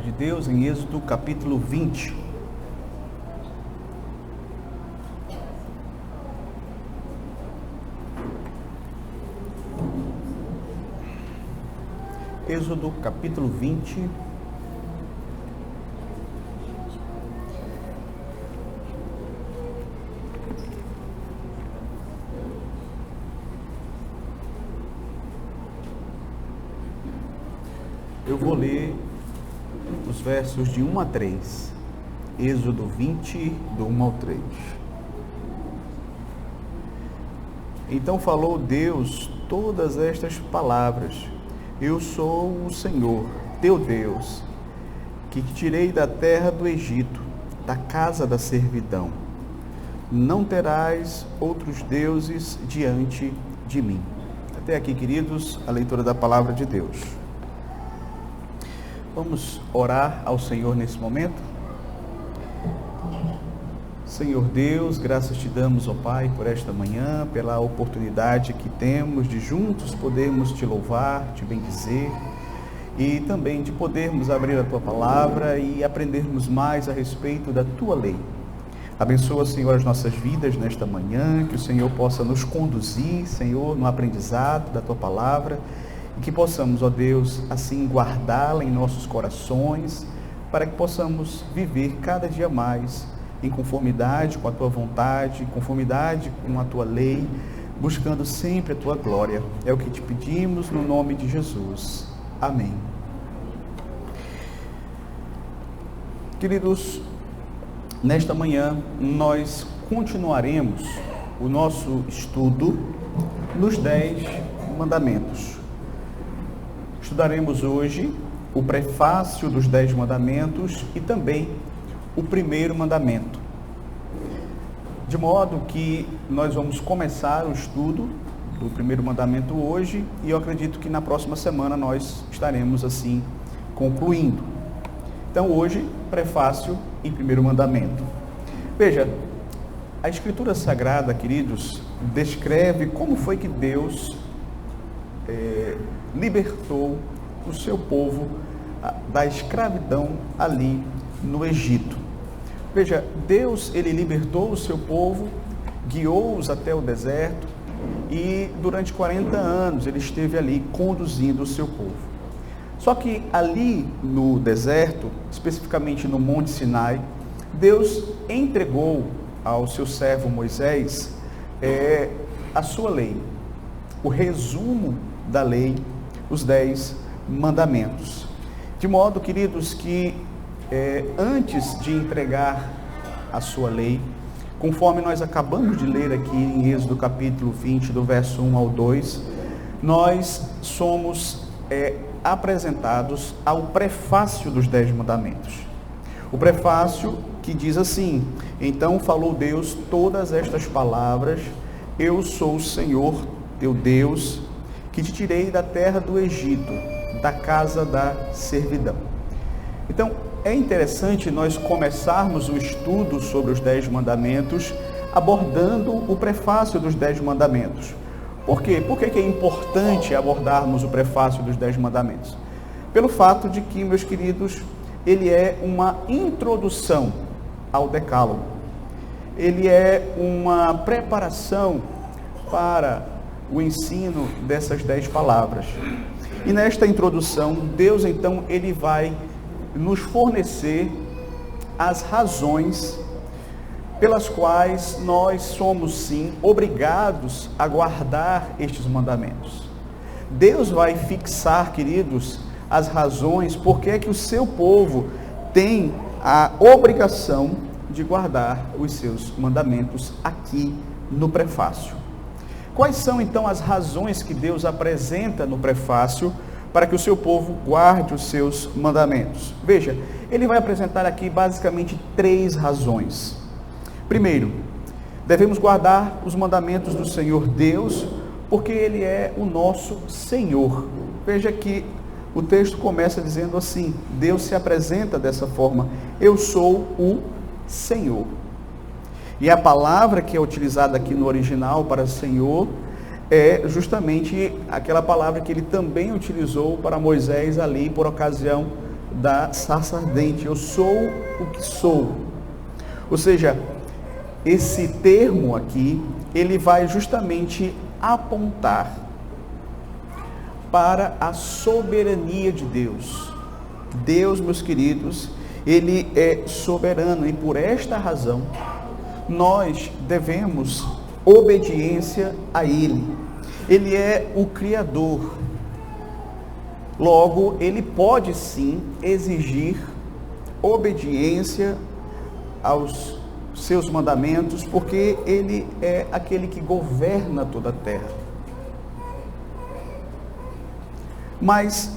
de Deus em Êxodo capítulo 20. Êxodo capítulo 20. Eu vou ler os versos de 1 a 3. Êxodo 20, do 1 ao 3. Então falou Deus todas estas palavras: Eu sou o Senhor, teu Deus, que te tirei da terra do Egito, da casa da servidão. Não terás outros deuses diante de mim. Até aqui, queridos, a leitura da palavra de Deus. Vamos orar ao Senhor nesse momento? Senhor Deus, graças te damos, ó Pai, por esta manhã, pela oportunidade que temos de juntos podermos te louvar, te bendizer e também de podermos abrir a tua palavra e aprendermos mais a respeito da tua lei. Abençoa, Senhor, as nossas vidas nesta manhã, que o Senhor possa nos conduzir, Senhor, no aprendizado da tua palavra, e que possamos, ó Deus, assim guardá-la em nossos corações, para que possamos viver cada dia mais em conformidade com a tua vontade, em conformidade com a tua lei, buscando sempre a tua glória. É o que te pedimos no nome de Jesus. Amém. Queridos, nesta manhã nós continuaremos o nosso estudo nos 10 mandamentos. Estudaremos hoje o prefácio dos 10 mandamentos e também o primeiro mandamento. De modo que nós vamos começar o estudo do primeiro mandamento hoje e eu acredito que na próxima semana nós estaremos assim concluindo. Então hoje, prefácio e primeiro mandamento. Veja, a Escritura Sagrada, queridos, descreve como foi que Deus libertou o seu povo da escravidão ali no Egito. Veja, Deus, ele libertou o seu povo, guiou-os até o deserto e durante 40 anos ele esteve ali conduzindo o seu povo. Só que ali no deserto, especificamente no Monte Sinai, Deus entregou ao seu servo Moisés a sua lei, o resumo da lei, os 10 mandamentos. De modo, queridos, que antes de entregar a sua lei, conforme nós acabamos de ler aqui em Êxodo capítulo 20, do verso 1 ao 2, nós somos apresentados ao prefácio dos 10 mandamentos. O prefácio que diz assim: Então falou Deus todas estas palavras: Eu sou o Senhor, teu Deus, que te tirei da terra do Egito, da casa da servidão. Então, é interessante nós começarmos o estudo sobre os 10 mandamentos abordando o prefácio dos 10 mandamentos. Por quê? Por que é importante abordarmos o prefácio dos 10 mandamentos? Pelo fato de que, meus queridos, ele é uma introdução ao Decálogo. Ele é uma preparação para o ensino dessas 10 palavras. E nesta introdução, Deus então, ele vai nos fornecer as razões pelas quais nós somos sim obrigados a guardar estes mandamentos. Deus vai fixar, queridos, as razões porque é que o seu povo tem a obrigação de guardar os seus mandamentos aqui no prefácio. Quais são então as razões que Deus apresenta no prefácio para que o seu povo guarde os seus mandamentos? Veja, ele vai apresentar aqui basicamente 3 razões. Primeiro, devemos guardar os mandamentos do Senhor Deus, porque ele é o nosso Senhor. Veja que o texto começa dizendo assim, Deus se apresenta dessa forma: Eu sou o Senhor. E a palavra que é utilizada aqui no original para Senhor é justamente aquela palavra que ele também utilizou para Moisés ali por ocasião da sarça ardente. Eu sou o que sou. Ou seja, esse termo aqui, ele vai justamente apontar para a soberania de Deus. Deus, meus queridos, ele é soberano e por esta razão nós devemos obediência a ele. Ele é o Criador. Logo, ele pode sim exigir obediência aos seus mandamentos, porque ele é aquele que governa toda a terra. Mas,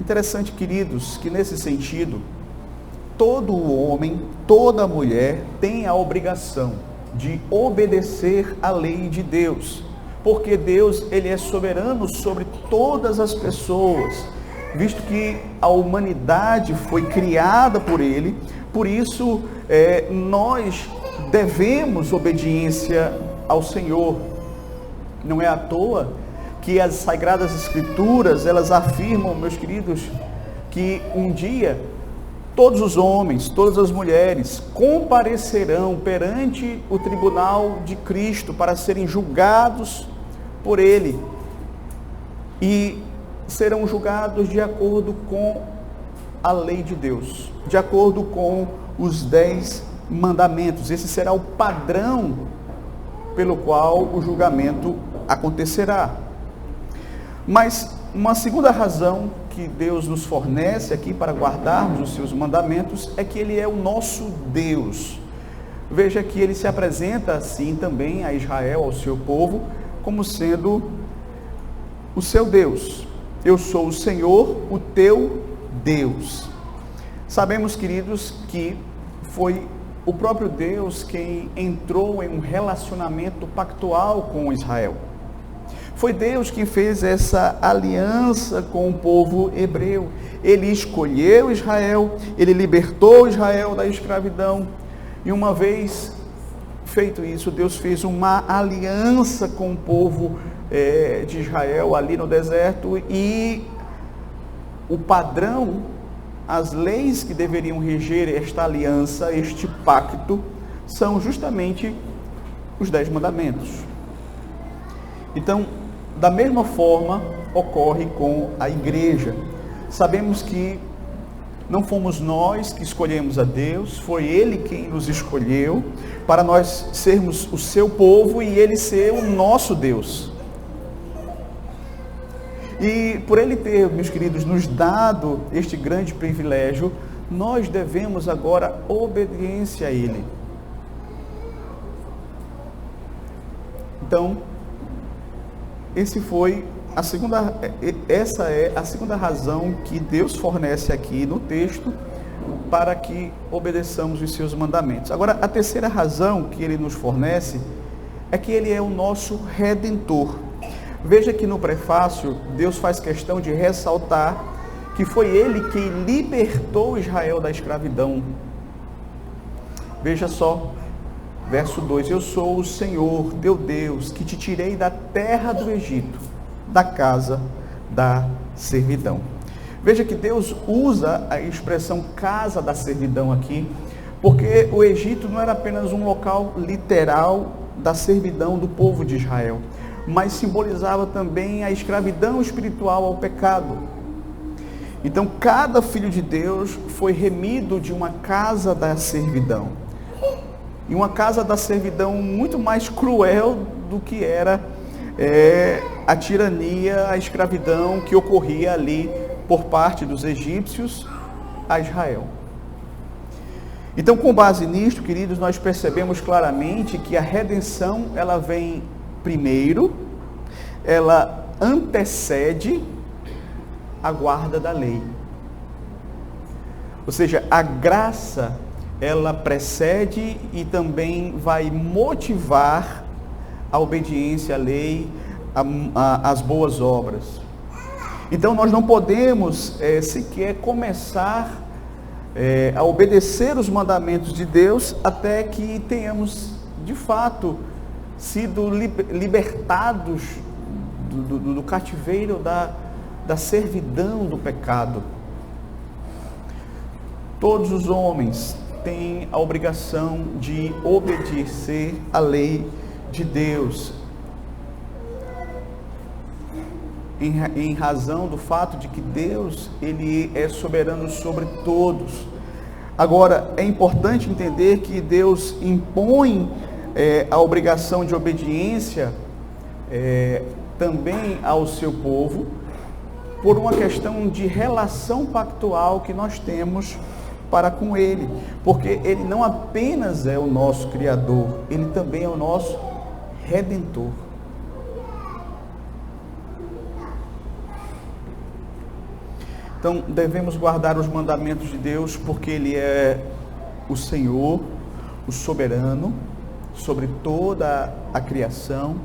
interessante, queridos, que nesse sentido, todo homem, toda mulher tem a obrigação de obedecer à lei de Deus, porque Deus, ele é soberano sobre todas as pessoas, visto que a humanidade foi criada por ele. Por isso, nós devemos obediência ao Senhor. Não é à toa que as Sagradas Escrituras, elas afirmam, meus queridos, que um dia todos os homens, todas as mulheres comparecerão perante o tribunal de Cristo para serem julgados por Ele, e serão julgados de acordo com a lei de Deus, de acordo com os 10 mandamentos. Esse será o padrão pelo qual o julgamento acontecerá. Mas uma segunda razão que Deus nos fornece aqui para guardarmos os seus mandamentos é que Ele é o nosso Deus. Veja que Ele se apresenta assim também a Israel, ao seu povo, como sendo o seu Deus. Eu sou o Senhor, o teu Deus. Sabemos, queridos, que foi o próprio Deus quem entrou em um relacionamento pactual com Israel. Foi Deus quem fez essa aliança com o povo hebreu. Ele escolheu Israel, ele libertou Israel da escravidão. E uma vez feito isso, Deus fez uma aliança com o povo de Israel ali no deserto. E o padrão, as leis que deveriam reger esta aliança, este pacto, são justamente os 10 mandamentos. Então, da mesma forma, ocorre com a igreja. Sabemos que não fomos nós que escolhemos a Deus, foi Ele quem nos escolheu para nós sermos o seu povo e Ele ser o nosso Deus. E por Ele ter, meus queridos, nos dado este grande privilégio, nós devemos agora obediência a Ele. Então, essa é a segunda razão que Deus fornece aqui no texto para que obedeçamos os seus mandamentos. Agora, a terceira razão que Ele nos fornece é que Ele é o nosso Redentor. Veja que no prefácio, Deus faz questão de ressaltar que foi Ele quem libertou Israel da escravidão. Veja só. Verso 2, eu sou o Senhor, teu Deus, que te tirei da terra do Egito, da casa da servidão. Veja que Deus usa a expressão casa da servidão aqui, porque o Egito não era apenas um local literal da servidão do povo de Israel, mas simbolizava também a escravidão espiritual ao pecado. Então, cada filho de Deus foi remido de uma casa da servidão. E uma casa da servidão muito mais cruel do que era a tirania, a escravidão que ocorria ali por parte dos egípcios a Israel. Então, com base nisto, queridos, nós percebemos claramente que a redenção, ela vem primeiro, ela antecede a guarda da lei. Ou seja, a graça, ela precede e também vai motivar a obediência à lei, às boas obras. Então nós não podemos sequer começar a obedecer os mandamentos de Deus até que tenhamos de fato sido libertados do cativeiro da servidão do pecado. Todos os homens têm a obrigação de obedecer à lei de Deus, em razão do fato de que Deus, ele é soberano sobre todos. Agora, é importante entender que Deus impõe a obrigação de obediência também ao seu povo, por uma questão de relação pactual que nós temos para com Ele, porque Ele não apenas é o nosso Criador, Ele também é o nosso Redentor. Então, devemos guardar os mandamentos de Deus, porque Ele é o Senhor, o soberano, sobre toda a criação,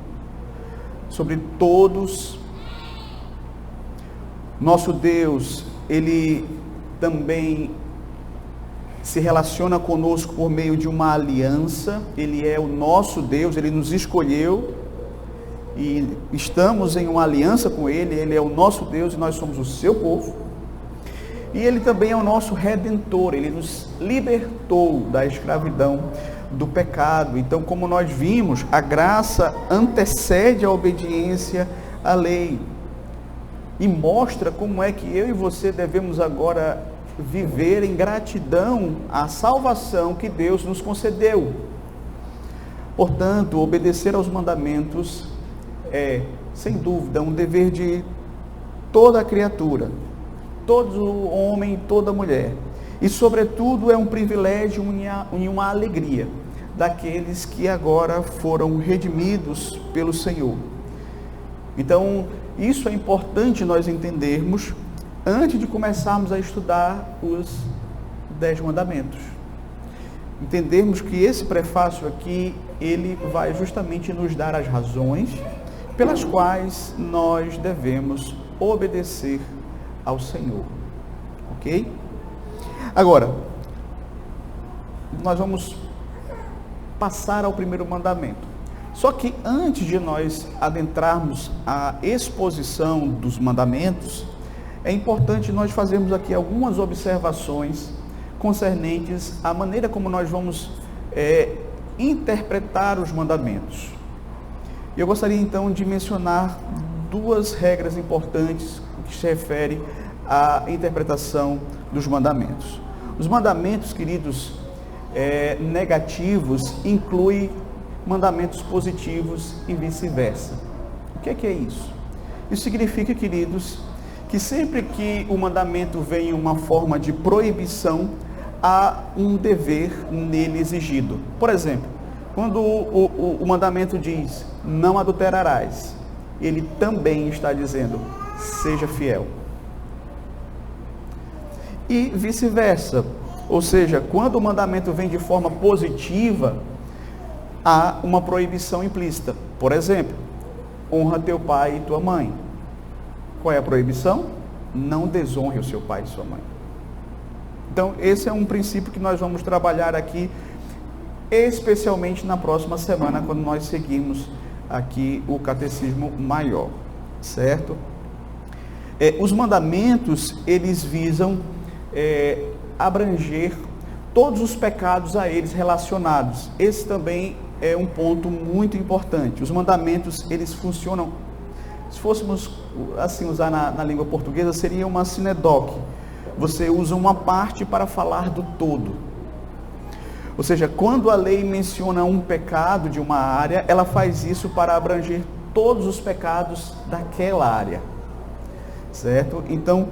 sobre todos. Nosso Deus, Ele também se relaciona conosco por meio de uma aliança. Ele é o nosso Deus, Ele nos escolheu e estamos em uma aliança com Ele. Ele é o nosso Deus e nós somos o seu povo. E Ele também é o nosso Redentor, Ele nos libertou da escravidão do pecado. Então, como nós vimos, a graça antecede a obediência à lei e mostra como é que eu e você devemos agora viver em gratidão à salvação que Deus nos concedeu. Portanto, obedecer aos mandamentos é, sem dúvida, um dever de toda a criatura, todo homem, toda mulher. E, sobretudo, é um privilégio e uma alegria daqueles que agora foram redimidos pelo Senhor. Então, isso é importante nós entendermos antes de começarmos a estudar os 10 mandamentos. Entendermos que esse prefácio aqui, ele vai justamente nos dar as razões pelas quais nós devemos obedecer ao Senhor. Ok? Agora, nós vamos passar ao primeiro mandamento. Só que antes de nós adentrarmos a exposição dos mandamentos, é importante nós fazermos aqui algumas observações concernentes à maneira como nós vamos interpretar os mandamentos. Eu gostaria então de mencionar duas regras importantes que se referem à interpretação dos mandamentos. Os mandamentos, queridos, negativos incluem mandamentos positivos e vice-versa. O que é isso? Isso significa, queridos, que sempre que o mandamento vem em uma forma de proibição, há um dever nele exigido. Por exemplo, quando o mandamento diz, não adulterarás, ele também está dizendo, seja fiel. E vice-versa, ou seja, quando o mandamento vem de forma positiva, há uma proibição implícita. Por exemplo, honra teu pai e tua mãe. Qual é a proibição? Não desonre o seu pai e sua mãe. Então, esse é um princípio que nós vamos trabalhar aqui, especialmente na próxima semana, quando nós seguimos aqui o Catecismo Maior, certo? Os mandamentos, eles visam abranger todos os pecados a eles relacionados. Esse também é um ponto muito importante. Os mandamentos, eles funcionam, se fôssemos assim usar na língua portuguesa, seria uma sinedoque. Você usa uma parte para falar do todo. Ou seja, quando a lei menciona um pecado de uma área, ela faz isso para abranger todos os pecados daquela área. Certo? Então,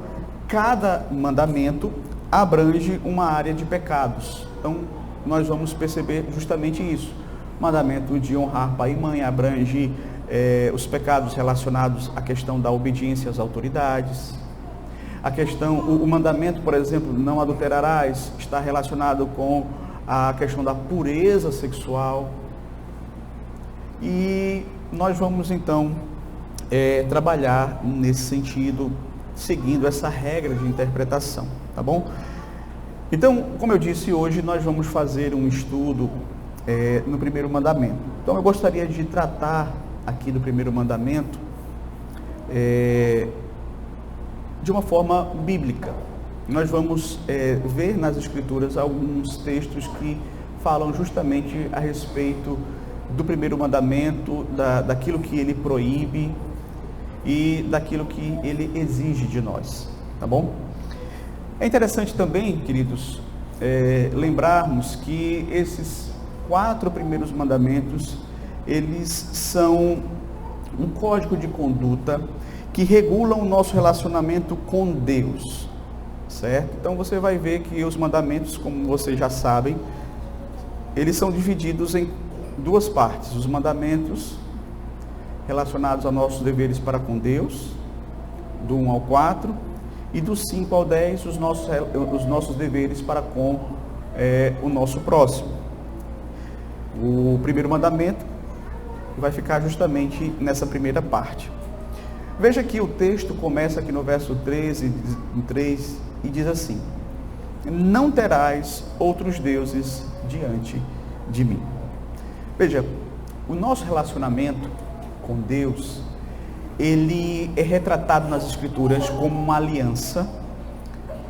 cada mandamento abrange uma área de pecados. Então, nós vamos perceber justamente isso. O mandamento de honrar pai e mãe abrange os pecados relacionados à questão da obediência às autoridades. O mandamento, por exemplo, não adulterarás, está relacionado com a questão da pureza sexual. E nós vamos então trabalhar nesse sentido, seguindo essa regra de interpretação, tá bom? Então, como eu disse, hoje nós vamos fazer um estudo no primeiro mandamento. Então, eu gostaria de tratar aqui do primeiro mandamento de uma forma bíblica, nós vamos ver nas Escrituras alguns textos que falam justamente a respeito do primeiro mandamento, daquilo que ele proíbe e daquilo que ele exige de nós, tá bom? É interessante também, queridos, lembrarmos que esses 4 primeiros mandamentos, eles são um código de conduta que regulam o nosso relacionamento com Deus, certo? Então você vai ver que os mandamentos, como vocês já sabem, eles são divididos em 2 partes: os mandamentos relacionados aos nossos deveres para com Deus, do 1 ao 4, e do 5 ao 10, os nossos deveres para com o nosso próximo. O primeiro mandamento vai ficar justamente nessa primeira parte. Veja que o texto começa aqui no verso 3 e diz assim: não terás outros deuses diante de mim. Veja, o nosso relacionamento com Deus, ele é retratado nas Escrituras como uma aliança,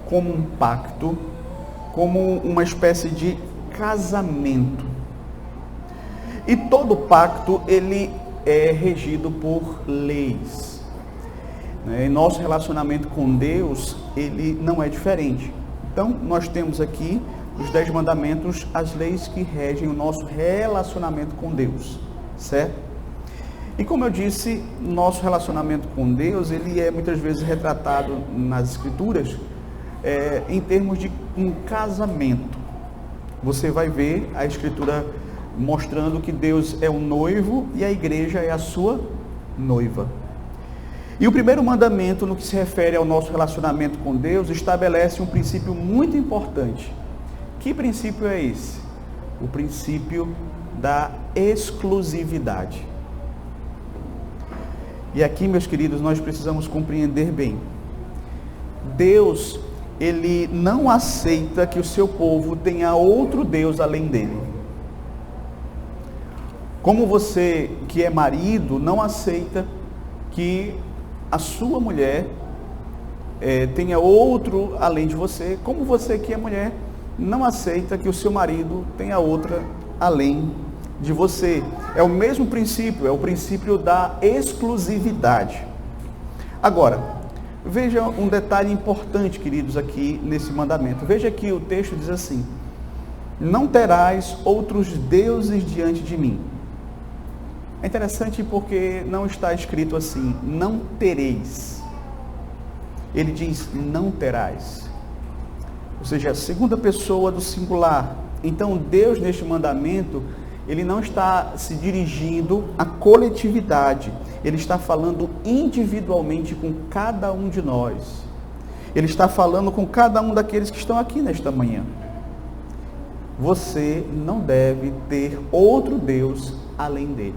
como um pacto, como uma espécie de casamento. E todo pacto, ele é regido por leis. E nosso relacionamento com Deus, ele não é diferente. Então, nós temos aqui os 10 mandamentos, as leis que regem o nosso relacionamento com Deus, certo? E como eu disse, nosso relacionamento com Deus, ele é muitas vezes retratado nas Escrituras em termos de um casamento. Você vai ver a Escritura mostrando que Deus é o noivo e a igreja é a sua noiva. E o primeiro mandamento, no que se refere ao nosso relacionamento com Deus, estabelece um princípio muito importante. Que princípio é esse? O princípio da exclusividade. E aqui, meus queridos, nós precisamos compreender bem. Deus, ele não aceita que o seu povo tenha outro Deus além dele. Como você que é marido não aceita que a sua mulher tenha outro além de você, como você que é mulher não aceita que o seu marido tenha outra além de você. É o mesmo princípio, é o princípio da exclusividade. Agora, veja um detalhe importante, queridos, aqui nesse mandamento. Veja que o texto diz assim: não terás outros deuses diante de mim. É interessante porque não está escrito assim, não tereis. Ele diz, não terás. Ou seja, a segunda pessoa do singular. Então, Deus, neste mandamento, ele não está se dirigindo à coletividade. Ele está falando individualmente com cada um de nós. Ele está falando com cada um daqueles que estão aqui nesta manhã. Você não deve ter outro Deus além dele.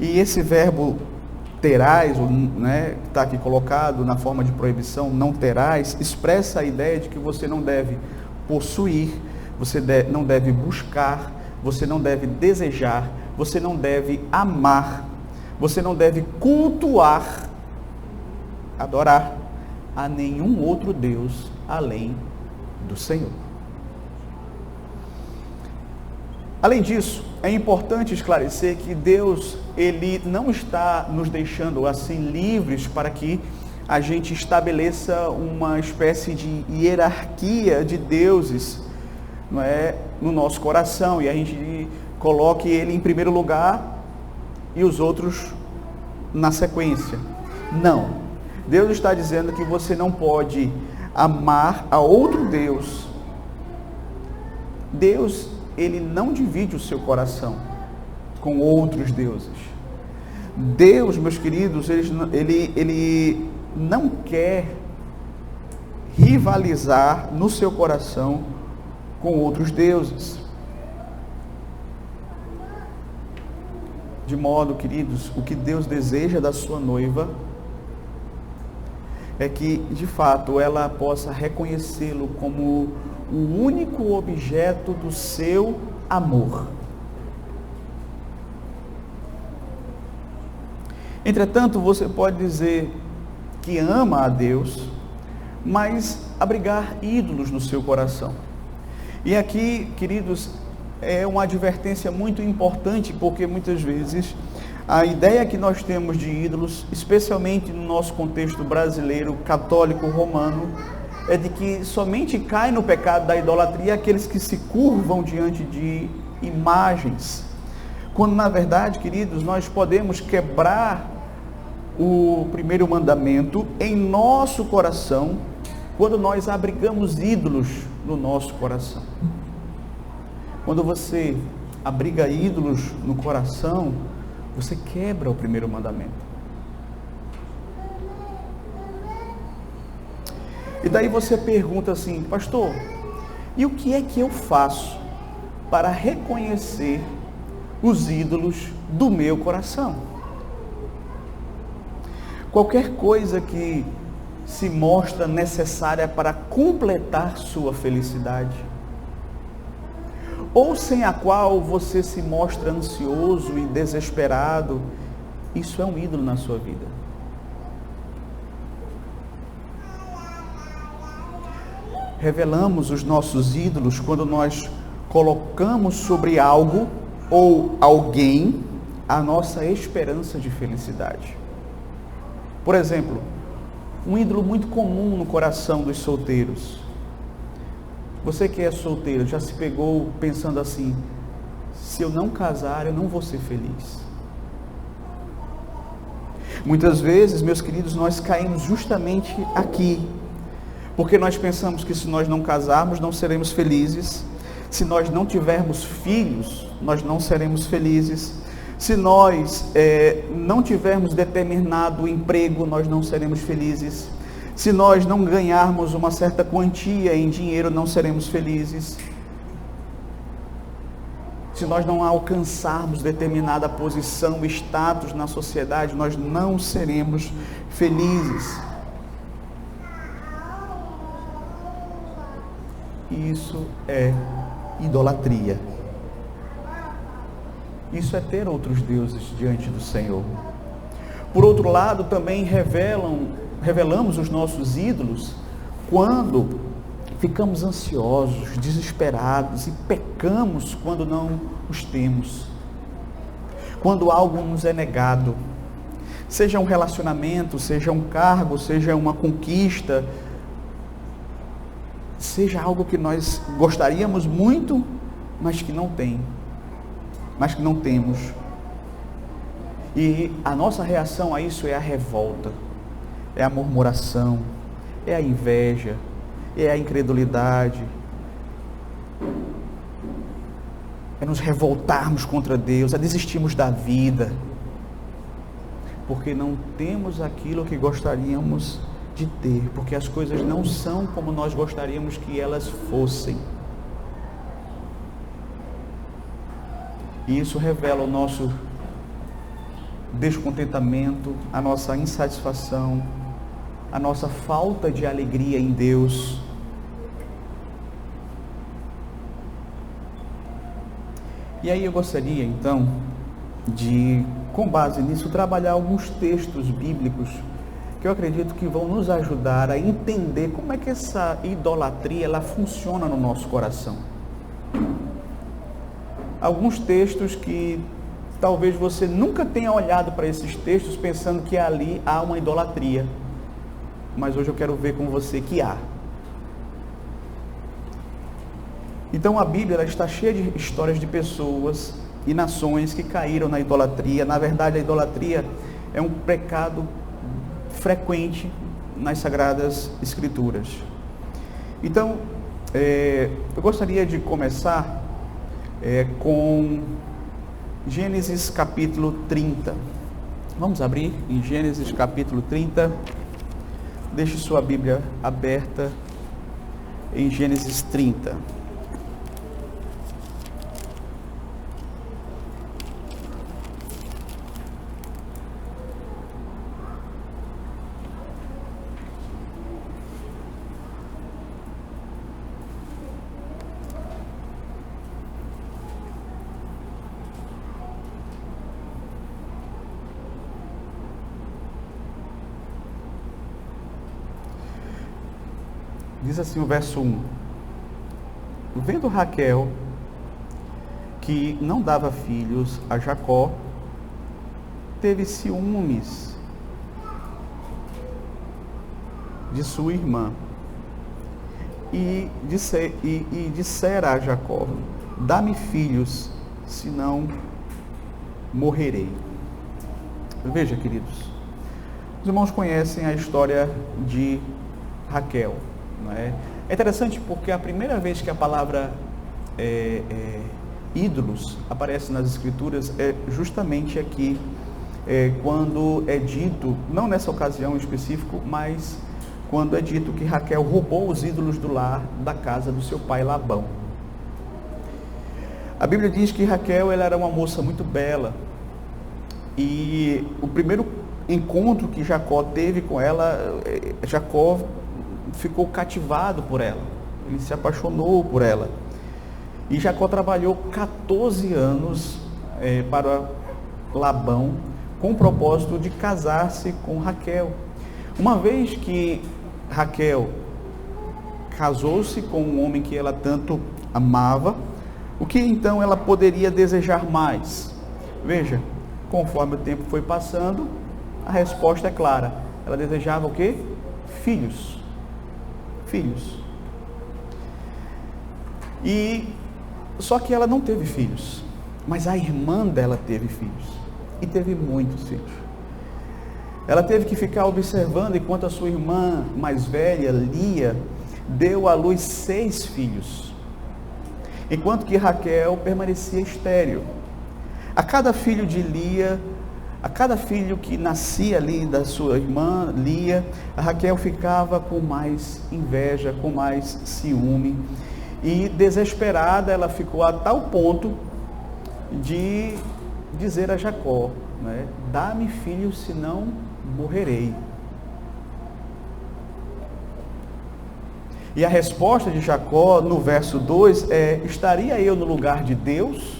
E esse verbo terás, que está aqui colocado na forma de proibição, não terás, expressa a ideia de que você não deve possuir, você não deve buscar, você não deve desejar, você não deve amar, você não deve cultuar, adorar a nenhum outro Deus além do Senhor. Além disso, é importante esclarecer que Deus, ele não está nos deixando assim livres para que a gente estabeleça uma espécie de hierarquia de deuses, não é, no nosso coração, e a gente coloque ele em primeiro lugar e os outros na sequência. Não. Deus está dizendo que você não pode amar a outro Deus. Deus, ele não divide o seu coração com outros deuses. Deus, meus queridos, ele não quer rivalizar no seu coração com outros deuses. De modo, queridos, o que Deus deseja da sua noiva é que, de fato, ela possa reconhecê-lo como o único objeto do seu amor. Entretanto, você pode dizer que ama a Deus, mas abrigar ídolos no seu coração. E aqui, queridos, é uma advertência muito importante, porque muitas vezes a ideia que nós temos de ídolos, especialmente no nosso contexto brasileiro, católico, romano, é de que somente cai no pecado da idolatria aqueles que se curvam diante de imagens. Quando na verdade, queridos, nós podemos quebrar o primeiro mandamento em nosso coração, quando nós abrigamos ídolos no nosso coração. Quando você abriga ídolos no coração, você quebra o primeiro mandamento. E daí você pergunta assim: pastor, e o que é que eu faço para reconhecer os ídolos do meu coração? Qualquer coisa que se mostra necessária para completar sua felicidade, ou sem a qual você se mostra ansioso e desesperado, isso é um ídolo na sua vida. Revelamos os nossos ídolos quando nós colocamos sobre algo ou alguém a nossa esperança de felicidade. Por exemplo, um ídolo muito comum no coração dos solteiros. Você que é solteiro, já se pegou pensando assim: se eu não casar, eu não vou ser feliz? Muitas vezes, meus queridos, nós caímos justamente aqui, porque nós pensamos que se nós não casarmos, não seremos felizes. Se nós não tivermos filhos, nós não seremos felizes. Se nós não tivermos determinado emprego, nós não seremos felizes. Se nós não ganharmos uma certa quantia em dinheiro, não seremos felizes. Se nós não alcançarmos determinada posição, status na sociedade, nós não seremos felizes. Isso é idolatria. Isso é ter outros deuses diante do Senhor. Por outro lado, também revelamos os nossos ídolos quando ficamos ansiosos, desesperados e pecamos quando não os temos. Quando algo nos é negado, seja um relacionamento, seja um cargo, seja uma conquista, seja algo que nós gostaríamos muito, mas que não temos. E a nossa reação a isso é a revolta, é a murmuração, é a inveja, é a incredulidade, é nos revoltarmos contra Deus, é desistirmos da vida, porque não temos aquilo que gostaríamos de ter, porque as coisas não são como nós gostaríamos que elas fossem. E isso revela o nosso descontentamento, a nossa insatisfação, a nossa falta de alegria em Deus. E aí eu gostaria então de, com base nisso, trabalhar alguns textos bíblicos que eu acredito que vão nos ajudar a entender como é que essa idolatria ela funciona no nosso coração. Alguns textos que talvez você nunca tenha olhado para esses textos pensando que ali há uma idolatria, mas hoje eu quero ver com você que há. Então a Bíblia ela está cheia de histórias de pessoas e nações que caíram na idolatria. Na verdade, a idolatria é um pecado frequente nas Sagradas Escrituras. Então, eu gostaria de começar com Gênesis capítulo 30. Vamos abrir em Gênesis capítulo 30. Deixe sua Bíblia aberta em Gênesis 30. Diz assim o verso 1: vendo Raquel que não dava filhos a Jacó, teve ciúmes de sua irmã e dissera a Jacó: dá-me filhos, senão morrerei. Veja, queridos, os irmãos conhecem a história de Raquel, não é? É interessante porque a primeira vez que a palavra ídolos aparece nas Escrituras é justamente aqui, quando é dito, não nessa ocasião em específico, mas quando é dito que Raquel roubou os ídolos do lar da casa do seu pai Labão. A Bíblia diz que Raquel, ela era uma moça muito bela, e o primeiro encontro que Jacó teve com ela, Jacó ficou cativado por ela, ele se apaixonou por ela, e Jacó trabalhou 14 anos para Labão, com o propósito de casar-se com Raquel. Uma vez que Raquel casou-se com um homem que ela tanto amava, o que então ela poderia desejar mais? Veja, conforme o tempo foi passando, a resposta é clara. Ela desejava o quê? Filhos. Filhos. Só que ela não teve filhos, mas a irmã dela teve filhos, e teve muitos filhos. Ela teve que ficar observando enquanto a sua irmã mais velha, Lia, deu à luz 6 filhos, enquanto que Raquel permanecia estéril. A cada filho de Lia, a cada filho que nascia ali da sua irmã Lia, a Raquel ficava com mais inveja, com mais ciúme, e desesperada ela ficou a tal ponto de dizer a Jacó, né, dá-me filho, senão morrerei. E a resposta de Jacó no verso 2 é: estaria eu no lugar de Deus?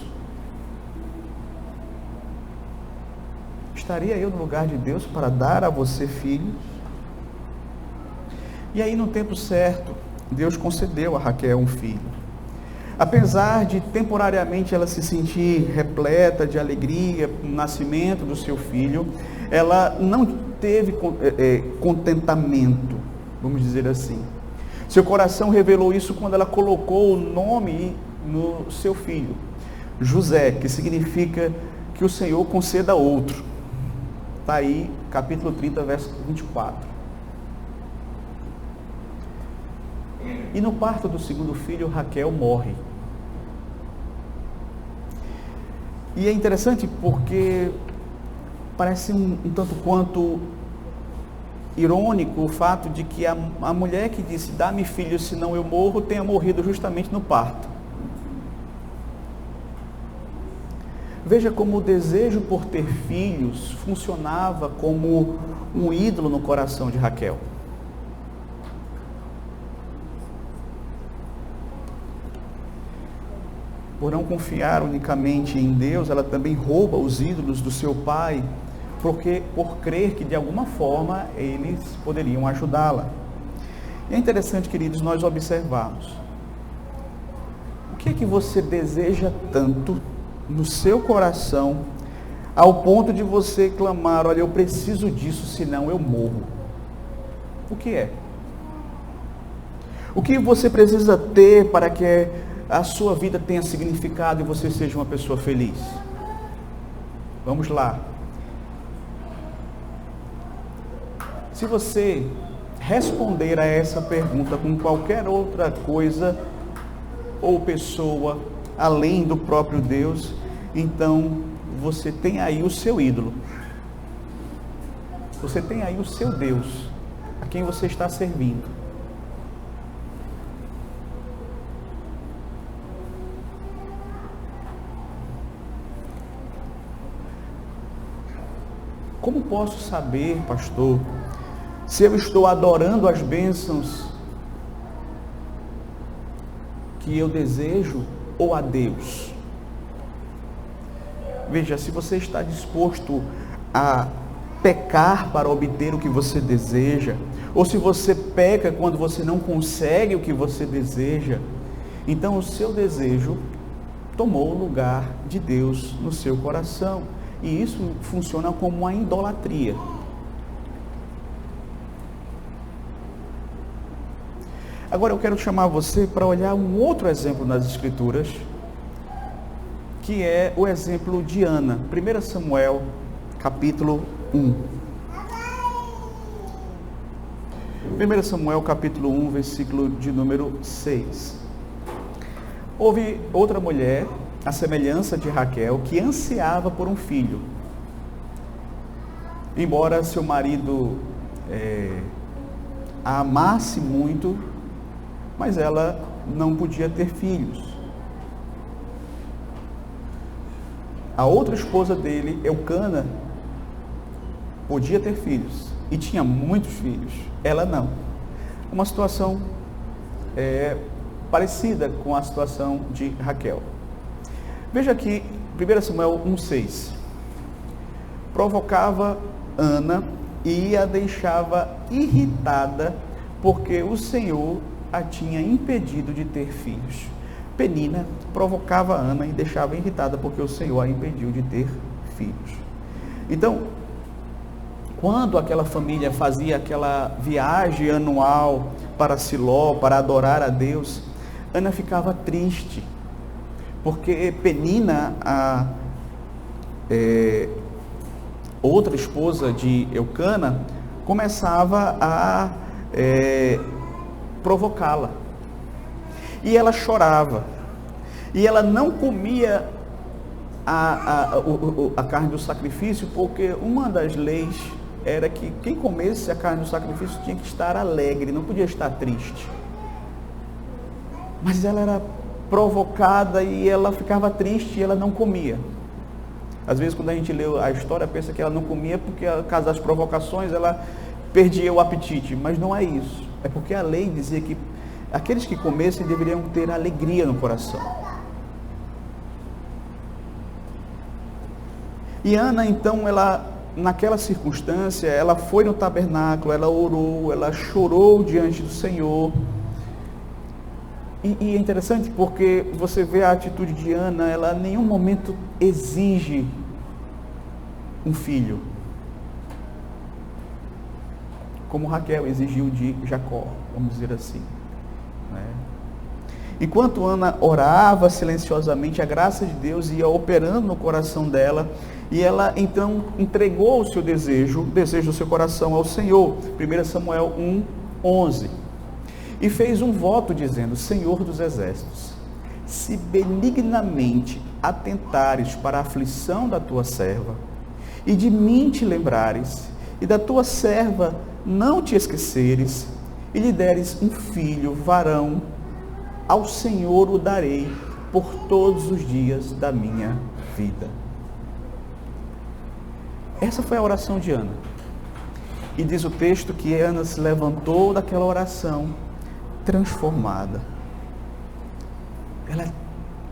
Estaria eu no lugar de Deus para dar a você filhos? E aí, no tempo certo, Deus concedeu a Raquel um filho. Apesar de temporariamente ela se sentir repleta de alegria no nascimento do seu filho, ela não teve contentamento, vamos dizer assim. Seu coração revelou isso quando ela colocou o nome no seu filho, José, que significa que o Senhor conceda outro. Está aí, capítulo 30, verso 24. E no parto do segundo filho, Raquel morre. E é interessante porque parece um tanto quanto irônico o fato de que a mulher que disse, dá-me filho, senão eu morro, tenha morrido justamente no parto. Veja como o desejo por ter filhos funcionava como um ídolo no coração de Raquel. Por não confiar unicamente em Deus, ela também rouba os ídolos do seu pai, por crer que de alguma forma eles poderiam ajudá-la. E é interessante, queridos, nós observarmos. O que é que você deseja tanto no seu coração, ao ponto de você clamar, olha, eu preciso disso, senão eu morro? O que é? O que você precisa ter para que a sua vida tenha significado e você seja uma pessoa feliz? Vamos lá. Se você responder a essa pergunta com qualquer outra coisa ou pessoa além do próprio Deus, então você tem aí o seu ídolo. Você tem aí o seu Deus, a quem você está servindo. Como posso saber, pastor, se eu estou adorando as bênçãos que eu desejo ou a Deus? Veja, se você está disposto a pecar para obter o que você deseja, ou se você peca quando você não consegue o que você deseja, então o seu desejo tomou o lugar de Deus no seu coração. E isso funciona como uma idolatria. Agora eu quero chamar você para olhar um outro exemplo nas Escrituras, que é o exemplo de Ana. 1 Samuel, capítulo 1. 1 Samuel, capítulo 1, versículo de número 6. Houve outra mulher, a semelhança de Raquel, que ansiava por um filho. Embora seu marido a amasse muito, mas ela não podia ter filhos. A outra esposa dele, Eucana, podia ter filhos e tinha muitos filhos. Ela não. Uma situação parecida com a situação de Raquel. Veja aqui, 1 Samuel 1,6. Provocava Ana e a deixava irritada, porque o Senhor a tinha impedido de ter filhos. Penina provocava Ana e deixava irritada, porque o Senhor a impediu de ter filhos. Então, quando aquela família fazia aquela viagem anual para Siló, para adorar a Deus, Ana ficava triste, porque Penina, a outra esposa de Eucana, começava a provocá-la. E ela chorava. E ela não comia a carne do sacrifício, porque uma das leis era que quem comesse a carne do sacrifício tinha que estar alegre, não podia estar triste. Mas ela era provocada e ela ficava triste e ela não comia. Às vezes, quando a gente lê a história, pensa que ela não comia porque, por causa das provocações, ela perdia o apetite. Mas não é isso. É porque a lei dizia que aqueles que comessem deveriam ter alegria no coração. E Ana, então, naquela circunstância, ela foi no tabernáculo, ela orou, ela chorou diante do Senhor. E é interessante porque você vê a atitude de Ana, ela em nenhum momento exige um filho, como Raquel exigiu de Jacó, vamos dizer assim, né? Enquanto Ana orava silenciosamente, a graça de Deus ia operando no coração dela, e ela então entregou o seu desejo, o desejo do seu coração ao Senhor. 1 Samuel 1:11. E fez um voto dizendo: Senhor dos exércitos, se benignamente atentares para a aflição da tua serva, e de mim te lembrares, e da tua serva não te esqueceres, e lhe deres um filho, varão, ao Senhor o darei por todos os dias da minha vida. Essa foi a oração de Ana. E diz o texto que Ana se levantou daquela oração transformada. Ela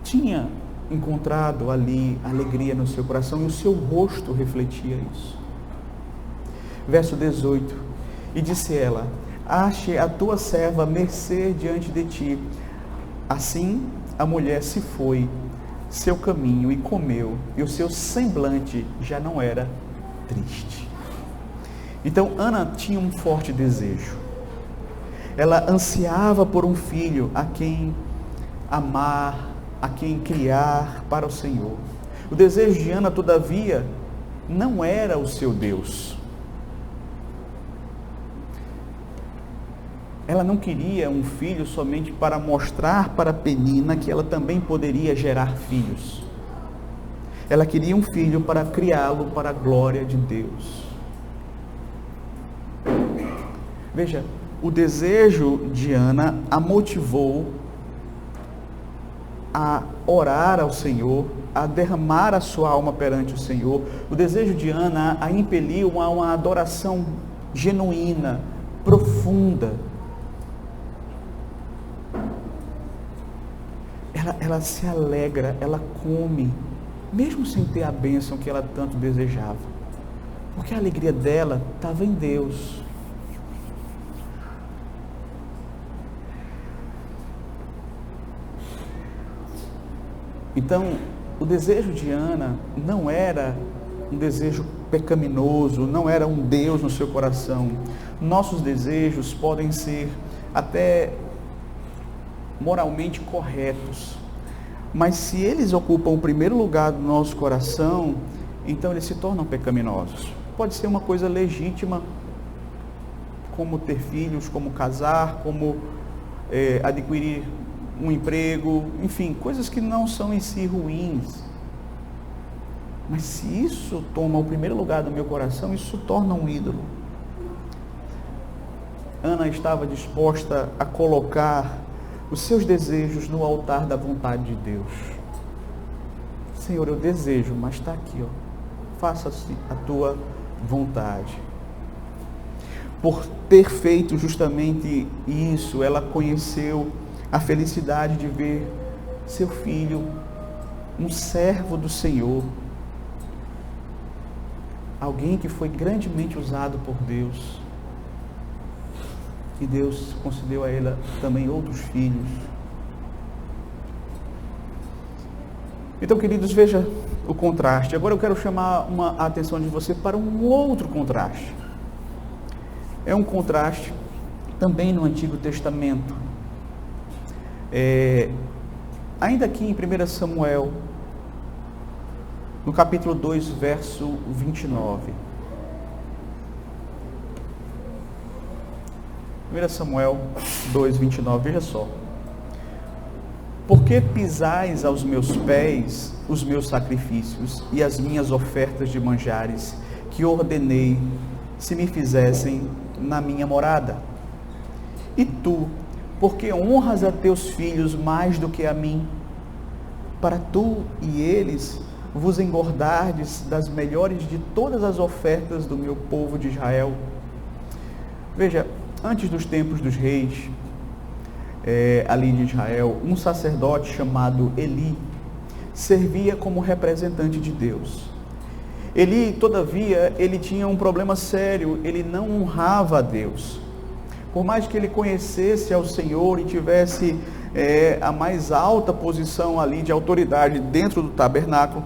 tinha encontrado ali alegria no seu coração e o seu rosto refletia isso. Verso 18. E disse ela: ache a tua serva mercê diante de ti. Assim a mulher se foi seu caminho e comeu, e o seu semblante já não era triste. Então Ana tinha um forte desejo. Ela ansiava por um filho a quem amar, a quem criar para o Senhor. O desejo de Ana, todavia, não era o seu Deus. Ela não queria um filho somente para mostrar para Penina que ela também poderia gerar filhos. Ela queria um filho para criá-lo para a glória de Deus. Veja, o desejo de Ana a motivou a orar ao Senhor, a derramar a sua alma perante o Senhor. O desejo de Ana a impeliu a uma adoração genuína, profunda. Ela se alegra, ela come, mesmo sem ter a bênção que ela tanto desejava. Porque a alegria dela estava em Deus. Então, o desejo de Ana não era um desejo pecaminoso, não era um Deus no seu coração. Nossos desejos podem ser até moralmente corretos, mas se eles ocupam o primeiro lugar do nosso coração, então eles se tornam pecaminosos. Pode ser uma coisa legítima, como ter filhos, como casar, como adquirir um emprego, enfim, coisas que não são em si ruins. Mas se isso toma o primeiro lugar do meu coração, isso torna um ídolo. Ana estava disposta a colocar os seus desejos no altar da vontade de Deus. Senhor, eu desejo, mas está aqui, faça-se a tua vontade. Por ter feito justamente isso, ela conheceu a felicidade de ver seu filho, um servo do Senhor, alguém que foi grandemente usado por Deus. E Deus concedeu a ela também outros filhos. Então, queridos, veja o contraste. Agora eu quero chamar a atenção de você para um outro contraste. É um contraste também no Antigo Testamento. Ainda aqui em 1 Samuel, no capítulo 2, verso 29. 1 Samuel 2, 29, veja só. Por que pisais aos meus pés os meus sacrifícios e as minhas ofertas de manjares, que ordenei se me fizessem na minha morada? E tu, porque honras a teus filhos mais do que a mim, para tu e eles vos engordardes das melhores de todas as ofertas do meu povo de Israel? Veja, antes dos tempos dos reis, ali de Israel, um sacerdote chamado Eli servia como representante de Deus. Eli, todavia, ele tinha um problema sério, ele não honrava a Deus. Por mais que ele conhecesse ao Senhor e tivesse a mais alta posição ali de autoridade dentro do tabernáculo,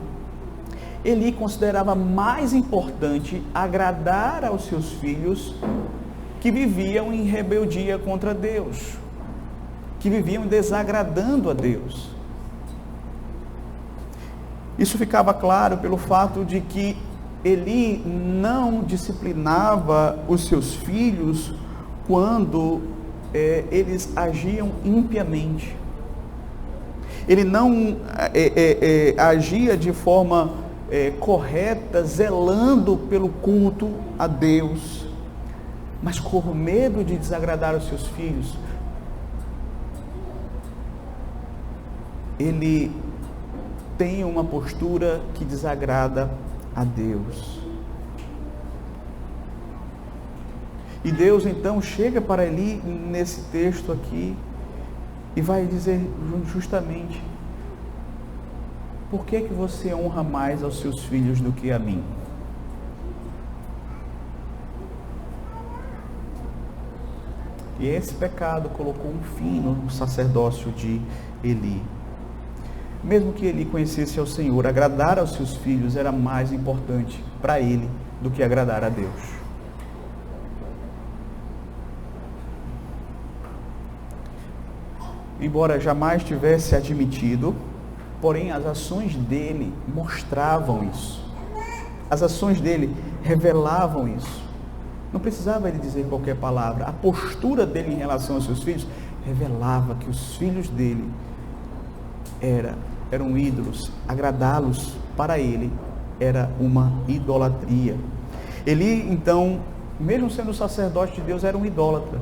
Eli considerava mais importante agradar aos seus filhos, que viviam em rebeldia contra Deus, que viviam desagradando a Deus. Isso ficava claro pelo fato de que Eli não disciplinava os seus filhos quando eles agiam impiamente. Ele não agia de forma correta, zelando pelo culto a Deus, mas com medo de desagradar os seus filhos, ele tem uma postura que desagrada a Deus. E Deus então chega para Eli nesse texto aqui e vai dizer justamente: por que você honra mais aos seus filhos do que a mim? E esse pecado colocou um fim no sacerdócio de Eli. Mesmo que Eli conhecesse ao Senhor, agradar aos seus filhos era mais importante para ele do que agradar a Deus. Embora jamais tivesse admitido, porém as ações dele mostravam isso. As ações dele revelavam isso. Não precisava ele dizer qualquer palavra. A postura dele em relação aos seus filhos revelava que os filhos dele eram ídolos. Agradá-los para ele era uma idolatria. Eli, então, mesmo sendo sacerdote de Deus, era um idólatra.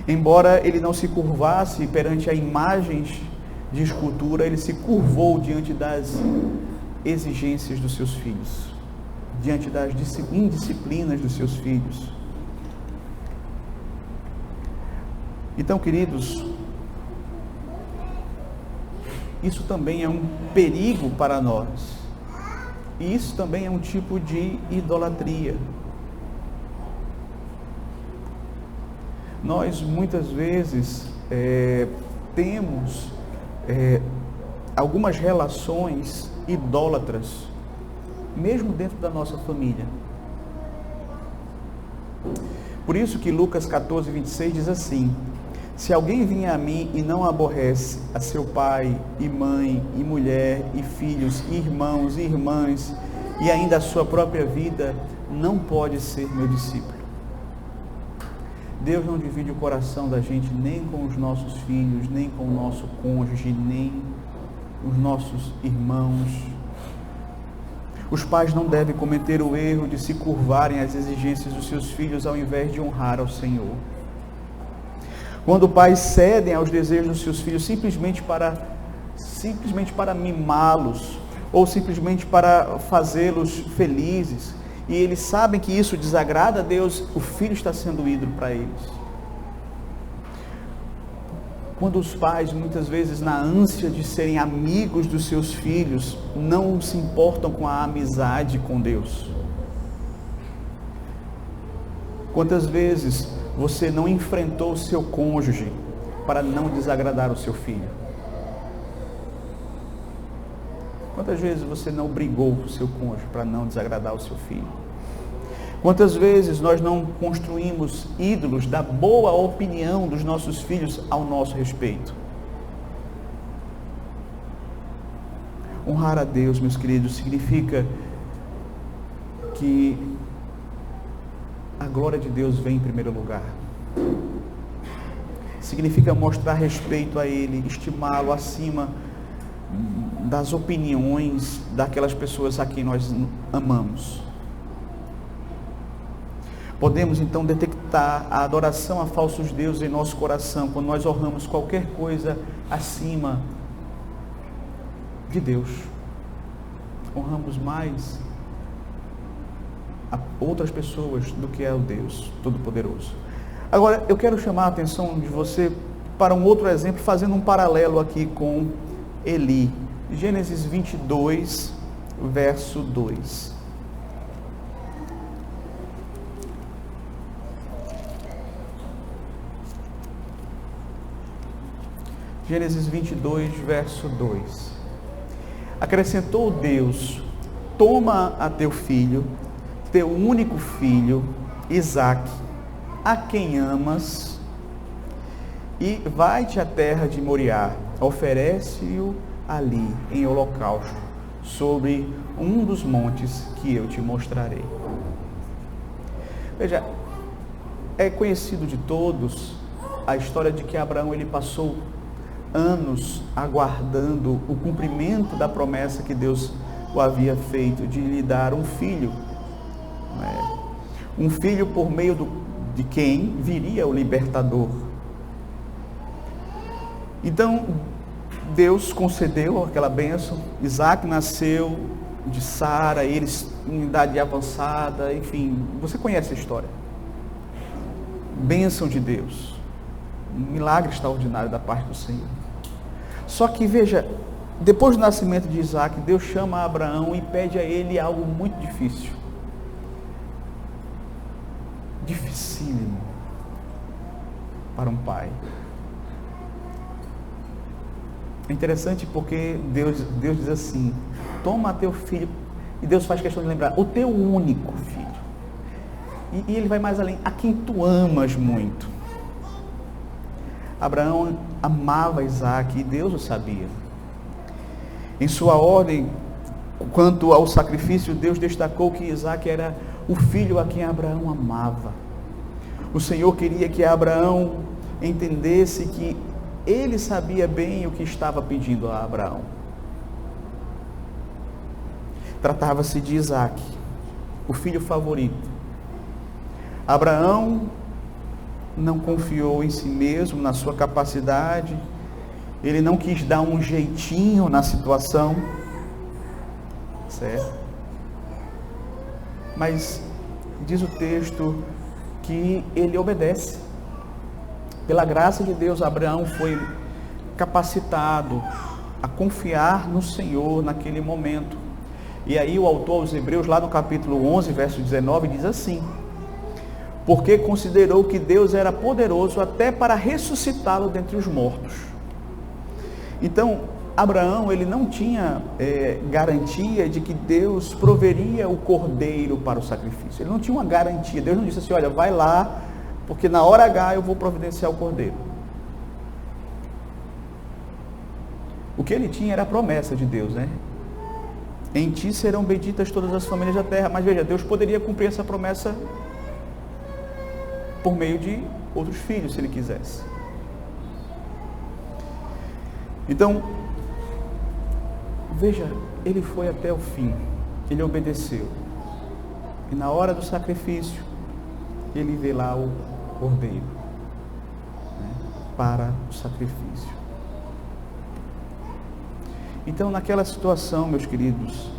Embora ele não se curvasse perante a imagens de escultura, ele se curvou diante das exigências dos seus filhos, diante das indisciplinas dos seus filhos. Então, queridos, isso também é um perigo para nós. E isso também é um tipo de idolatria. Nós muitas vezes temos algumas relações idólatras, mesmo dentro da nossa família. Por isso que Lucas 14, 26 diz assim: se alguém vier a mim e não aborrece a seu pai e mãe e mulher e filhos e irmãos e irmãs e ainda a sua própria vida, não pode ser meu discípulo. Deus não divide o coração da gente nem com os nossos filhos, nem com o nosso cônjuge, nem os nossos irmãos. Os pais não devem cometer o erro de se curvarem às exigências dos seus filhos ao invés de honrar ao Senhor. Quando pais cedem aos desejos dos seus filhos simplesmente para mimá-los ou simplesmente para fazê-los felizes, e eles sabem que isso desagrada a Deus, o filho está sendo ídolo para eles. Quando os pais, muitas vezes, na ânsia de serem amigos dos seus filhos, não se importam com a amizade com Deus. Quantas vezes você não enfrentou o seu cônjuge para não desagradar o seu filho? Quantas vezes você não brigou com o seu cônjuge para não desagradar o seu filho? Quantas vezes nós não construímos ídolos da boa opinião dos nossos filhos ao nosso respeito? Honrar a Deus, meus queridos, significa que a glória de Deus vem em primeiro lugar. Significa mostrar respeito a Ele, estimá-lo acima das opiniões daquelas pessoas a quem nós amamos. Podemos então detectar a adoração a falsos deuses em nosso coração quando nós honramos qualquer coisa acima de Deus. Honramos mais a outras pessoas do que é o Deus Todo-Poderoso. Agora, eu quero chamar a atenção de você para um outro exemplo, fazendo um paralelo aqui com Eli. Gênesis 22, verso 2. Gênesis 22, verso 2. Acrescentou Deus: toma a teu filho, teu único filho, Isaque, a quem amas, e vai-te à terra de Moriá, oferece-o ali em holocausto, sobre um dos montes que eu te mostrarei. Veja, é conhecido de todos a história de que Abraão ele passou anos aguardando o cumprimento da promessa que Deus o havia feito de lhe dar um filho. Um filho por meio de quem viria o libertador. Então, Deus concedeu aquela bênção. Isaque nasceu de Sara, eles em idade avançada, enfim, você conhece a história. Bênção de Deus. Um milagre extraordinário da parte do Senhor. Só que veja, depois do nascimento de Isaque, Deus chama Abraão e pede a ele algo muito difícil. Dificílimo para um pai. É interessante porque Deus diz assim: toma teu filho, e Deus faz questão de lembrar, o teu único filho. E ele vai mais além, a quem tu amas muito. Abraão amava Isaque e Deus o sabia. Em sua ordem, quanto ao sacrifício, Deus destacou que Isaque era o filho a quem Abraão amava. O Senhor queria que Abraão entendesse que ele sabia bem o que estava pedindo a Abraão. Tratava-se de Isaque, o filho favorito. Abraão não confiou em si mesmo, na sua capacidade. Ele não quis dar um jeitinho na situação, certo? Mas diz o texto que ele obedece. Pela graça de Deus, Abraão foi capacitado a confiar no Senhor naquele momento. E aí o autor aos Hebreus, lá no capítulo 11, verso 19, diz assim: porque considerou que Deus era poderoso até para ressuscitá-lo dentre os mortos. Então, Abraão, ele não tinha garantia de que Deus proveria o cordeiro para o sacrifício. Ele não tinha uma garantia. Deus não disse assim, olha, vai lá, porque na hora H eu vou providenciar o cordeiro. O que ele tinha era a promessa de Deus, né? Em ti serão benditas todas as famílias da terra. Mas veja, Deus poderia cumprir essa promessa por meio de outros filhos, se ele quisesse. Então, veja, ele foi até o fim, ele obedeceu. E na hora do sacrifício, ele vê lá o cordeiro, né, para o sacrifício. Então, naquela situação, meus queridos,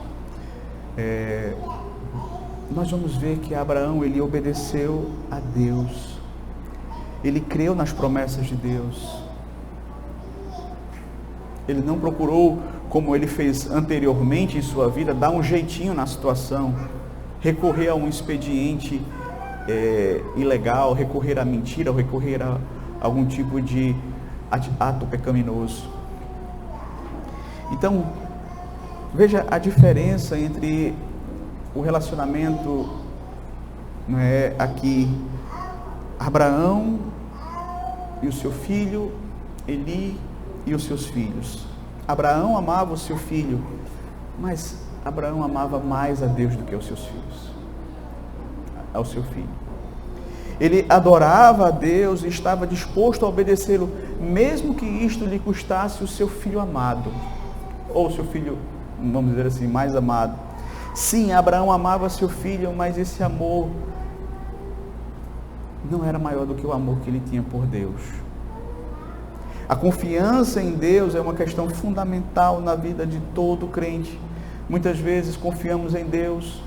nós vamos ver que Abraão, ele obedeceu a Deus. Ele creu nas promessas de Deus. Ele não procurou, como ele fez anteriormente em sua vida, dar um jeitinho na situação, recorrer a um expediente ilegal, recorrer à mentira, ou recorrer a algum tipo de ato pecaminoso. Então, veja a diferença entre o relacionamento, né, aqui, Abraão e o seu filho, Eli e os seus filhos. Abraão amava o seu filho, mas Abraão amava mais a Deus do que os seus filhos, ao seu filho. Ele adorava a Deus e estava disposto a obedecê-lo, mesmo que isto lhe custasse o seu filho amado, ou seu filho, vamos dizer assim, mais amado. Sim, Abraão amava seu filho, mas esse amor não era maior do que o amor que ele tinha por Deus. A confiança em Deus é uma questão fundamental na vida de todo crente. Muitas vezes confiamos em Deus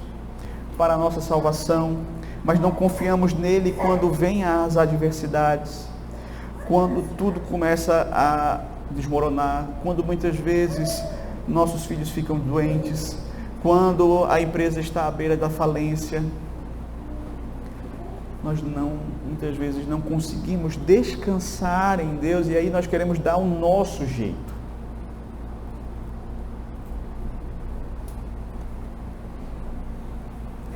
para a nossa salvação, mas não confiamos nele quando vêm as adversidades, quando tudo começa a desmoronar, quando muitas vezes nossos filhos ficam doentes, quando a empresa está à beira da falência. Nós muitas vezes não conseguimos descansar em Deus, e aí nós queremos dar o nosso jeito.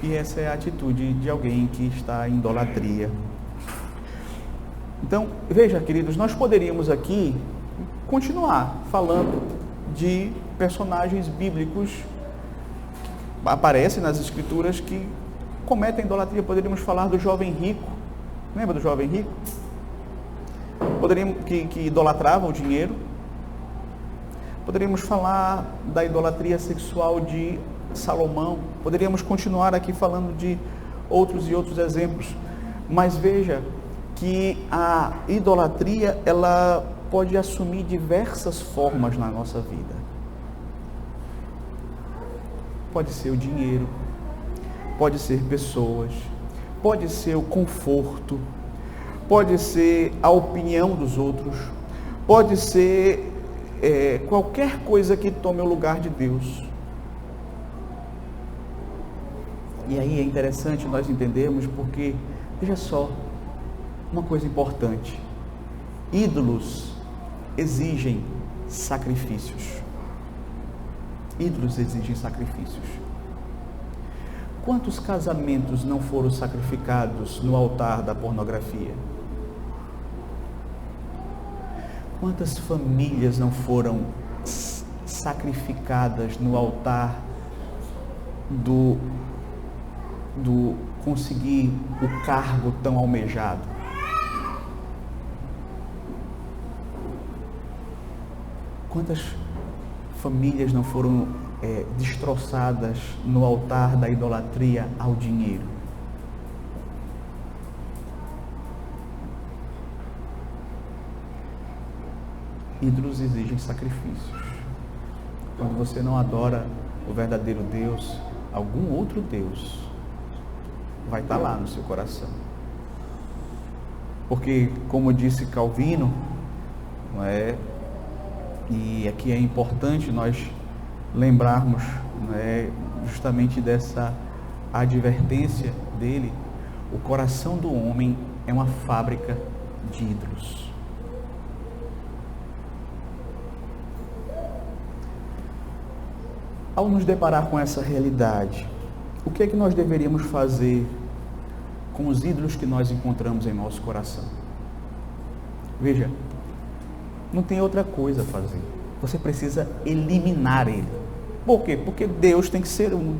E essa é a atitude de alguém que está em idolatria. Então, veja, queridos, nós poderíamos aqui continuar falando de personagens bíblicos que aparecem nas Escrituras que cometem idolatria. Poderíamos falar do jovem rico. Lembra do jovem rico? Poderíamos, que idolatrava o dinheiro. Poderíamos falar da idolatria sexual de Salomão. Poderíamos continuar aqui falando de outros e outros exemplos. Mas veja que a idolatria, ela pode assumir diversas formas na nossa vida. Pode ser o dinheiro, pode ser pessoas, pode ser o conforto, pode ser a opinião dos outros, pode ser qualquer coisa que tome o lugar de Deus. E aí é interessante nós entendermos, porque, veja só, uma coisa importante: ídolos exigem sacrifícios. Ídolos exigem sacrifícios. Quantos casamentos não foram sacrificados no altar da pornografia? Quantas famílias não foram sacrificadas no altar do conseguir o cargo tão almejado? Quantas famílias não foram destroçadas no altar da idolatria ao dinheiro? Ídolos exigem sacrifícios. Quando você não adora o verdadeiro Deus, algum outro Deus vai estar lá no seu coração. Porque, como disse Calvino, não é? E aqui é importante nós lembrarmos, né, justamente dessa advertência dele: o coração do homem é uma fábrica de ídolos. Ao nos deparar com essa realidade, o que é que nós deveríamos fazer com os ídolos que nós encontramos em nosso coração? Veja, não tem outra coisa a fazer. Você precisa eliminar ele. Por quê? Porque Deus tem que ser um.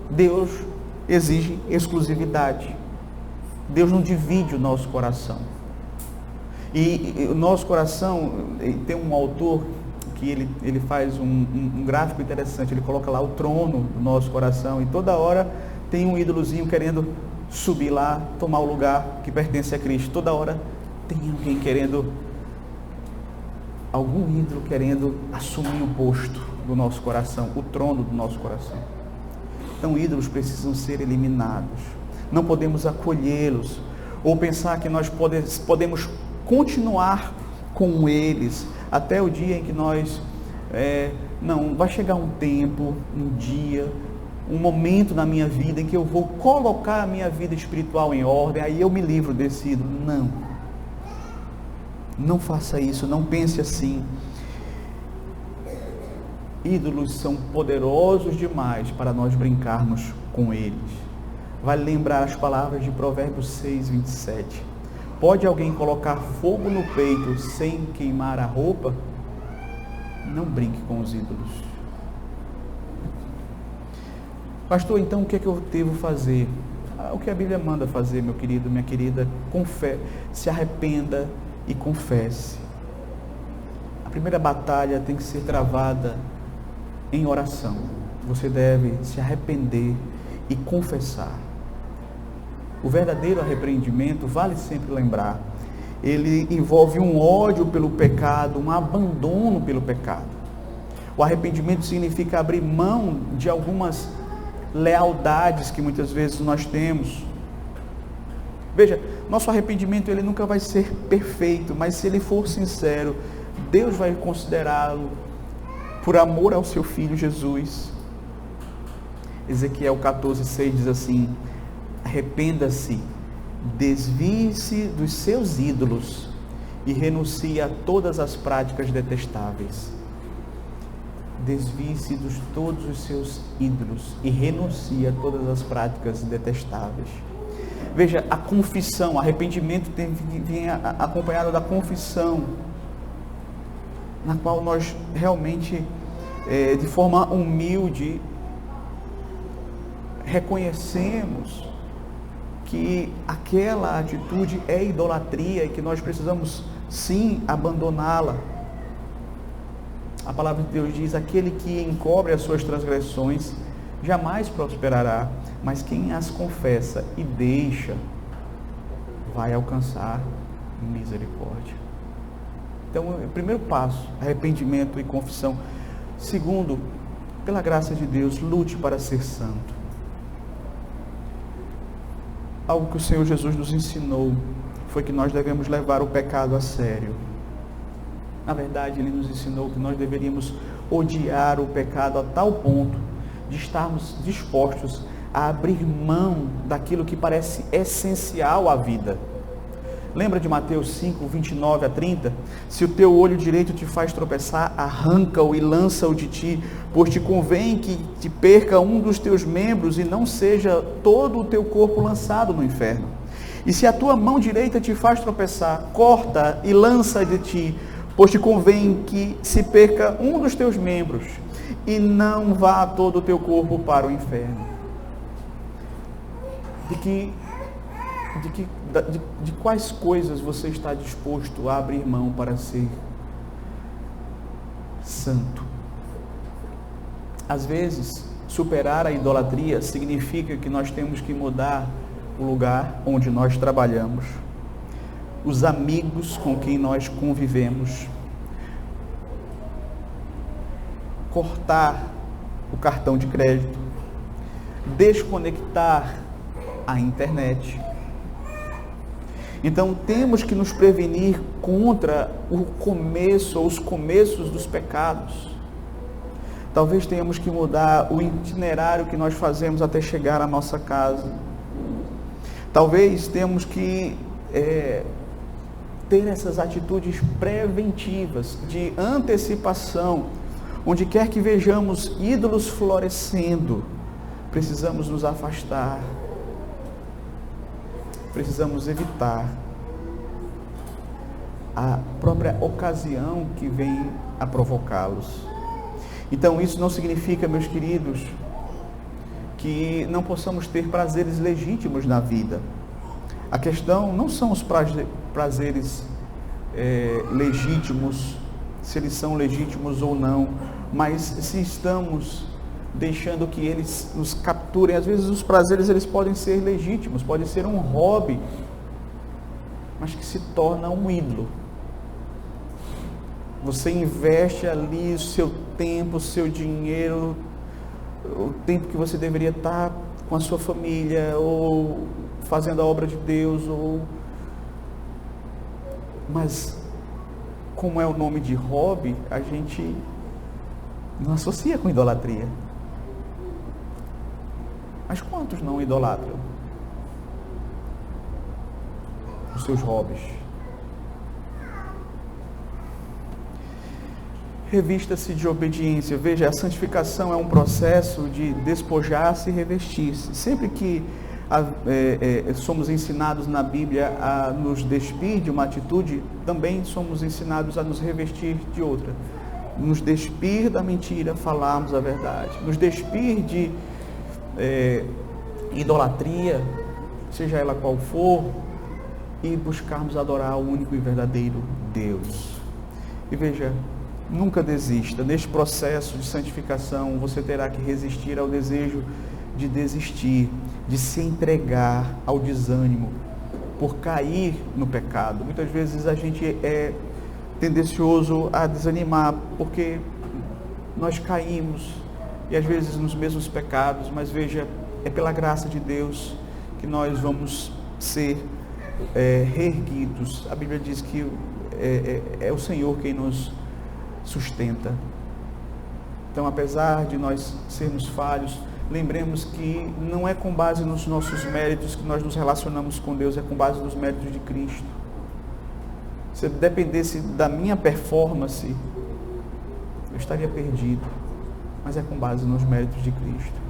Deus exige exclusividade. Deus não divide o nosso coração. E o nosso coração, tem um autor que ele faz um gráfico interessante. Ele coloca lá o trono do nosso coração e toda hora tem um ídolozinho querendo subir lá, tomar o lugar que pertence a Cristo. Toda hora tem alguém querendo, algum ídolo querendo assumir o posto do nosso coração, o trono do nosso coração. Então, ídolos precisam ser eliminados. Não podemos acolhê-los ou pensar que nós podemos continuar com eles até o dia em que nós... não, vai chegar um tempo, um dia, um momento na minha vida em que eu vou colocar a minha vida espiritual em ordem, aí eu me livro desse ídolo. Não. Não faça isso, não pense assim. Ídolos são poderosos demais para nós brincarmos com eles. Vale lembrar as palavras de Provérbios 6, 27. Pode alguém colocar fogo no peito sem queimar a roupa? Não brinque com os ídolos. Pastor, então o que é que eu devo fazer? O que a Bíblia manda fazer, meu querido, minha querida? Se arrependa e confesse. A primeira batalha tem que ser travada em oração. Você deve se arrepender e confessar. O verdadeiro arrependimento, vale sempre lembrar, ele envolve um ódio pelo pecado, um abandono pelo pecado. O arrependimento significa abrir mão de algumas lealdades que muitas vezes nós temos. Veja, nosso arrependimento ele nunca vai ser perfeito, mas se ele for sincero, Deus vai considerá-lo por amor ao seu Filho Jesus. Ezequiel 14:6 diz assim: arrependa-se, desvie-se dos seus ídolos e renuncie a todas as práticas detestáveis. Desvie-se de todos os seus ídolos e renuncie a todas as práticas detestáveis. Veja, a confissão, arrependimento vem acompanhado da confissão, na qual nós realmente, de forma humilde, reconhecemos que aquela atitude é idolatria e que nós precisamos sim abandoná-la. A palavra de Deus diz: aquele que encobre as suas transgressões jamais prosperará, mas quem as confessa e deixa vai alcançar misericórdia. Então, o primeiro passo, arrependimento e confissão. Segundo, pela graça de Deus, lute para ser santo. Algo que o Senhor Jesus nos ensinou foi que nós devemos levar o pecado a sério. Na verdade, Ele nos ensinou que nós deveríamos odiar o pecado a tal ponto de estarmos dispostos a abrir mão daquilo que parece essencial à vida. Lembra de Mateus 5, 29 a 30? Se o teu olho direito te faz tropeçar, arranca-o e lança-o de ti, pois te convém que te perca um dos teus membros e não seja todo o teu corpo lançado no inferno. E se a tua mão direita te faz tropeçar, corta e lança de ti, pois te convém que se perca um dos teus membros e não vá todo o teu corpo para o inferno. De quais coisas você está disposto a abrir mão para ser santo? Às vezes, superar a idolatria significa que nós temos que mudar o lugar onde nós trabalhamos, os amigos com quem nós convivemos, cortar o cartão de crédito, desconectar a internet. Então temos que nos prevenir contra o começo ou os começos dos pecados. Talvez tenhamos que mudar o itinerário que nós fazemos até chegar à nossa casa. Talvez tenhamos que ter essas atitudes preventivas de antecipação, onde quer que vejamos ídolos florescendo, precisamos nos afastar, precisamos evitar a própria ocasião que vem a provocá-los. Então isso não significa, meus queridos, que não possamos ter prazeres legítimos na vida. A questão não são os prazeres legítimos, se eles são legítimos ou não, mas se estamos deixando que eles nos capturem. Às vezes os prazeres eles podem ser legítimos, pode ser um hobby, mas que se torna um ídolo. Você investe ali o seu tempo, o seu dinheiro, o tempo que você deveria estar com a sua família, ou fazendo a obra de Deus, mas como é o nome de hobby, a gente não associa com idolatria. Mas quantos não idolatram os seus hobbies? Revista-se de obediência. Veja, a santificação é um processo de despojar-se e revestir-se. Sempre que somos ensinados na Bíblia a nos despir de uma atitude, também somos ensinados a nos revestir de outra. Nos despir da mentira, falarmos a verdade. Nos despir de idolatria, seja ela qual for, e buscarmos adorar o único e verdadeiro Deus. E veja, nunca desista. Neste processo de santificação, você terá que resistir ao desejo de desistir, de se entregar ao desânimo, por cair no pecado. Muitas vezes a gente é tendencioso a desanimar, porque nós caímos, e às vezes nos mesmos pecados, mas veja, é pela graça de Deus que nós vamos ser reerguidos. A Bíblia diz que é o Senhor quem nos sustenta. Então, apesar de nós sermos falhos, lembremos que não é com base nos nossos méritos que nós nos relacionamos com Deus, é com base nos méritos de Cristo. Se dependesse da minha performance, eu estaria perdido, mas é com base nos méritos de Cristo.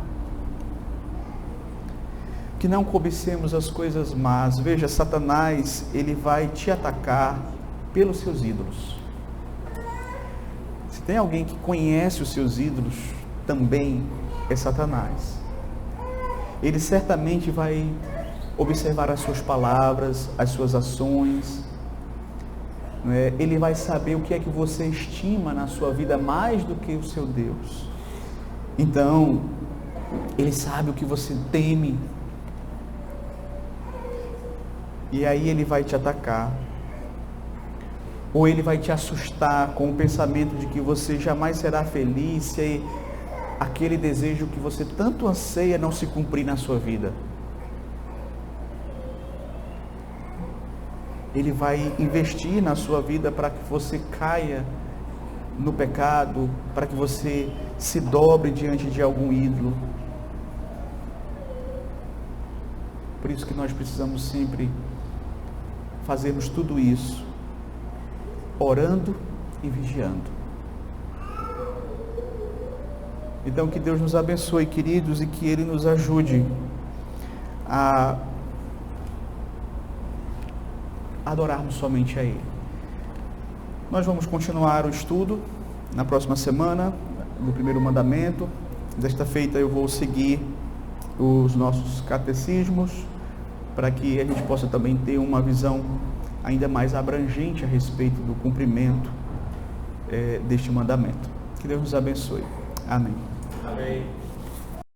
Que não cobicemos as coisas más. Veja, Satanás, ele vai te atacar pelos seus ídolos. Se tem alguém que conhece os seus ídolos, também é Satanás. Ele certamente vai observar as suas palavras, as suas ações, né? Ele vai saber o que é que você estima na sua vida mais do que o seu Deus. Então, ele sabe o que você teme, e aí ele vai te atacar, ou ele vai te assustar com o pensamento de que você jamais será feliz se aquele desejo que você tanto anseia não se cumprir na sua vida. Ele vai investir na sua vida para que você caia no pecado, para que você se dobre diante de algum ídolo. Por isso que nós precisamos sempre fazermos tudo isso, orando e vigiando. Então, que Deus nos abençoe, queridos, e que Ele nos ajude a adorarmos somente a Ele. Nós vamos continuar o estudo na próxima semana, do primeiro mandamento. Desta feita eu vou seguir os nossos catecismos, para que a gente possa também ter uma visão ainda mais abrangente a respeito do cumprimento deste mandamento. Que Deus nos abençoe. Amém. Amém.